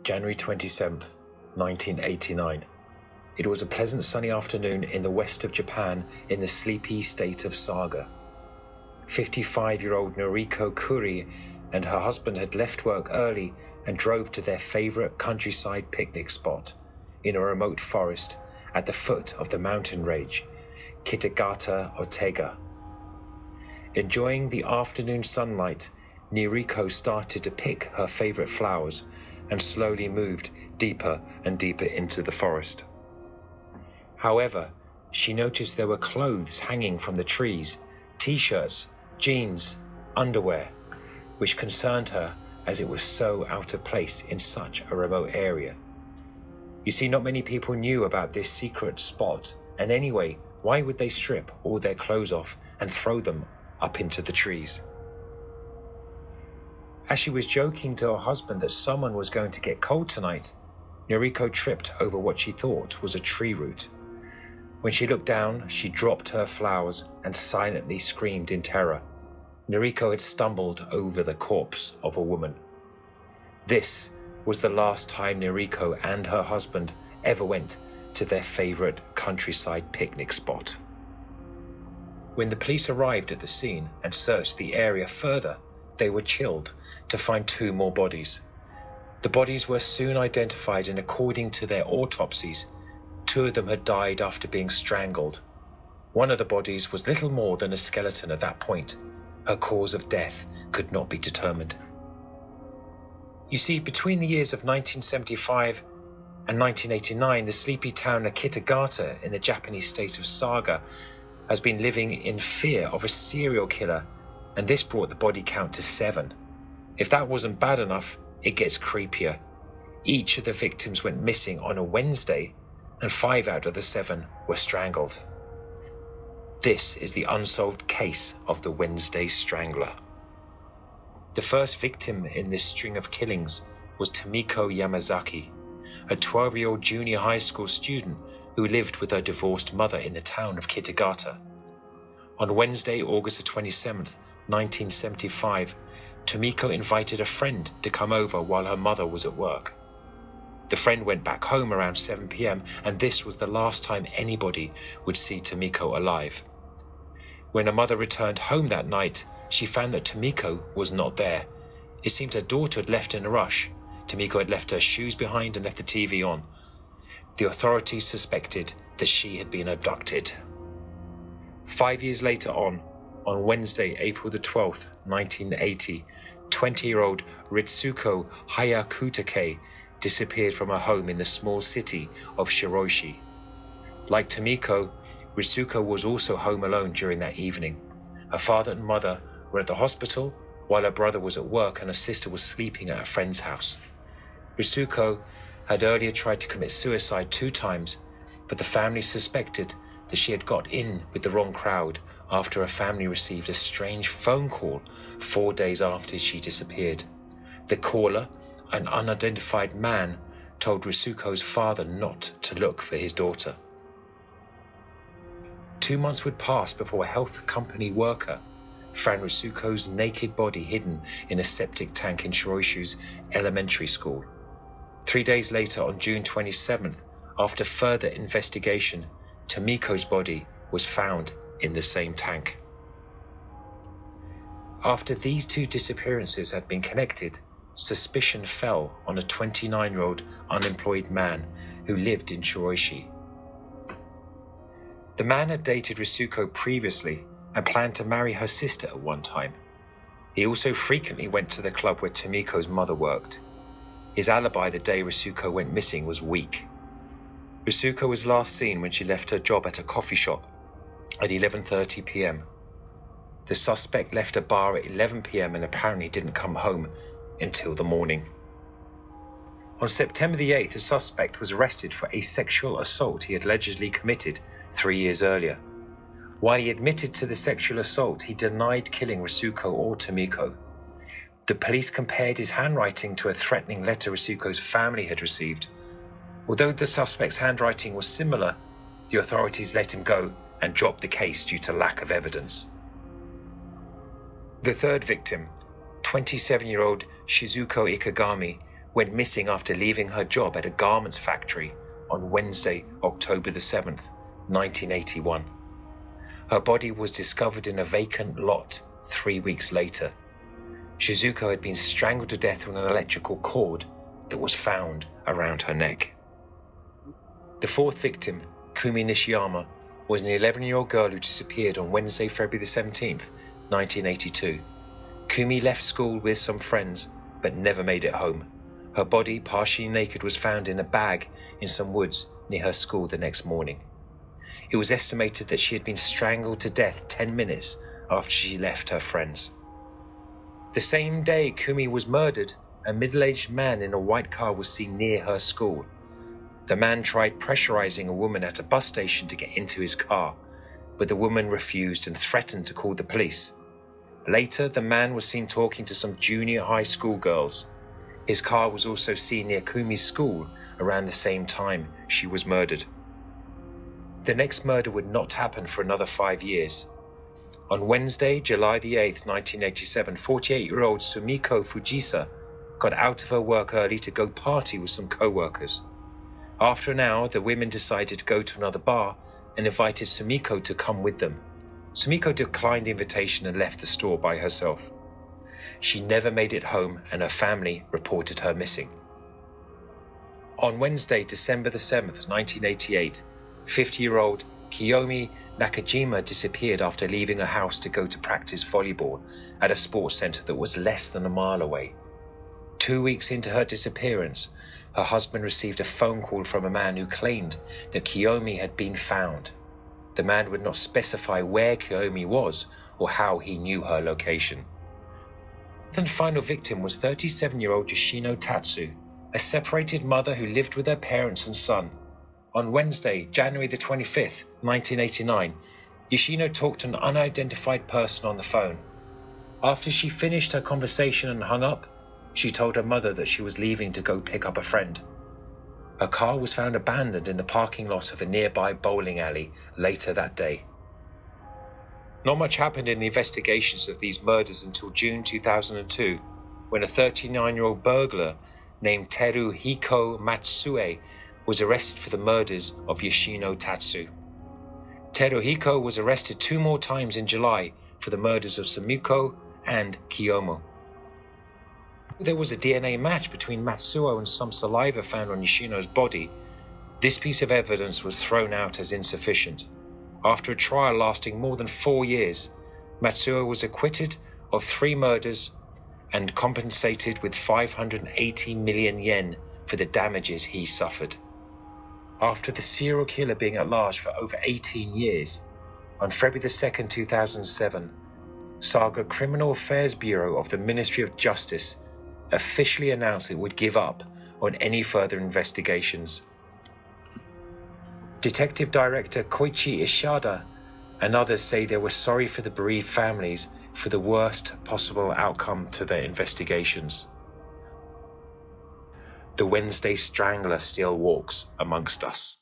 January 27th, 1989. It was a pleasant sunny afternoon in the west of Japan in the sleepy state of Saga. 55-year-old Noriko Kuri and her husband had left work early and drove to their favorite countryside picnic spot in a remote forest at the foot of the mountain range, Kitagata Otega. Enjoying the afternoon sunlight, Noriko started to pick her favorite flowers and slowly moved deeper and deeper into the forest. However, she noticed there were clothes hanging from the trees, t-shirts, jeans, underwear, which concerned her as it was so out of place in such a remote area. You see, not many people knew about this secret spot, and anyway, why would they strip all their clothes off and throw them up into the trees? As she was joking to her husband that someone was going to get cold tonight, Noriko tripped over what she thought was a tree root. When she looked down, she dropped her flowers and silently screamed in terror. Noriko had stumbled over the corpse of a woman. This was the last time Noriko and her husband ever went to their favorite countryside picnic spot. When the police arrived at the scene and searched the area further, they were chilled to find 2 more bodies. The bodies were soon identified, and according to their autopsies, 2 of them had died after being strangled. One of the bodies was little more than a skeleton at that point. Her cause of death could not be determined. You see, between the years of 1975 and 1989, the sleepy town of Kitagata in the Japanese state of Saga has been living in fear of a serial killer, and this brought the body count to 7. If that wasn't bad enough, it gets creepier. Each of the victims went missing on a Wednesday, and 5 out of the 7 were strangled. This is the unsolved case of the Wednesday Strangler. The first victim in this string of killings was Tomiko Yamazaki, a 12-year-old junior high school student who lived with her divorced mother in the town of Kitagata. On Wednesday, August 27th, 1975, Tomiko invited a friend to come over while her mother was at work. The friend went back home around 7 p.m, and this was the last time anybody would see Tomiko alive. When her mother returned home that night, she found that Tomiko was not there. It seemed her daughter had left in a rush. Tomiko had left her shoes behind and left the TV on. The authorities suspected that she had been abducted. 5 years later on Wednesday, April the 12th, 1980, 20-year-old Ritsuko Hayakutake disappeared from her home in the small city of Shiroishi. Like Tomiko, Ritsuko was also home alone during that evening. Her father and mother were at the hospital, while her brother was at work and her sister was sleeping at a friend's house. Ritsuko had earlier tried to commit suicide 2 times, but the family suspected that she had got in with the wrong crowd after her family received a strange phone call 4 days after she disappeared. The caller, an unidentified man, told Ritsuko's father not to look for his daughter. 2 months would pass before a health company worker found Ritsuko's naked body hidden in a septic tank in Shiroishi's elementary school. 3 days later, on June 27th, after further investigation, Tomiko's body was found in the same tank. After these 2 disappearances had been connected, suspicion fell on a 29-year-old unemployed man who lived in Shiroishi. The man had dated Ritsuko previously and planned to marry her sister at one time. He also frequently went to the club where Tomiko's mother worked. His alibi the day Ritsuko went missing was weak. Ritsuko was last seen when she left her job at a coffee shop at 11:30 p.m. The suspect left a bar at 11 p.m. and apparently didn't come home until the morning. On September the 8th, the suspect was arrested for a sexual assault he had allegedly committed 3 years earlier. While he admitted to the sexual assault, he denied killing Ritsuko or Tomiko. The police compared his handwriting to a threatening letter Ritsuko's family had received. Although the suspect's handwriting was similar, the authorities let him go and dropped the case due to lack of evidence. The third victim, 27-year-old Shizuko Ikegami, went missing after leaving her job at a garments factory on Wednesday, October the 7th, 1981. Her body was discovered in a vacant lot 3 weeks later. Shizuko had been strangled to death with an electrical cord that was found around her neck. The fourth victim, Kumi Nishiyama, was an 11-year-old girl who disappeared on Wednesday, February the 17th, 1982. Kumi left school with some friends, but never made it home. Her body, partially naked, was found in a bag in some woods near her school the next morning. It was estimated that she had been strangled to death 10 minutes after she left her friends. The same day Kumi was murdered, a middle-aged man in a white car was seen near her school. The man tried pressurizing a woman at a bus station to get into his car, but the woman refused and threatened to call the police. Later, the man was seen talking to some junior high school girls. His car was also seen near Kumi's school around the same time she was murdered. The next murder would not happen for another 5 years. On Wednesday, July the 8th, 1987, 48-year-old Sumiko Fujisa got out of her work early to go party with some co-workers. After an hour, the women decided to go to another bar and invited Sumiko to come with them. Sumiko declined the invitation and left the store by herself. She never made it home and her family reported her missing. On Wednesday, December the 7th, 1988, 50-year-old Kiyomi Nakajima disappeared after leaving her house to go to practice volleyball at a sports center that was less than a mile away. 2 weeks into her disappearance, her husband received a phone call from a man who claimed that Kiyomi had been found. The man would not specify where Kiyomi was or how he knew her location. The final victim was 37-year-old Yoshino Tatsu, a separated mother who lived with her parents and son. On Wednesday, January the 25th, 1989, Yoshino talked to an unidentified person on the phone. After she finished her conversation and hung up, she told her mother that she was leaving to go pick up a friend. Her car was found abandoned in the parking lot of a nearby bowling alley later that day. Not much happened in the investigations of these murders until June 2002, when a 39-year-old burglar named Teruhiko Matsue was arrested for the murders of Yoshino Tatsu. Teruhiko was arrested 2 more times in July for the murders of Sumiko and Kiyomi. There was a DNA match between Matsuo and some saliva found on Yoshino's body. This piece of evidence was thrown out as insufficient. After a trial lasting more than 4 years, Matsuo was acquitted of 3 murders and compensated with 580 million yen for the damages he suffered. After the serial killer being at large for over 18 years, on February 2, 2007, Saga Criminal Affairs Bureau of the Ministry of Justice officially announced it would give up on any further investigations. Detective Director Koichi Ishida and others say they were sorry for the bereaved families for the worst possible outcome to their investigations. The Wednesday Strangler still walks amongst us.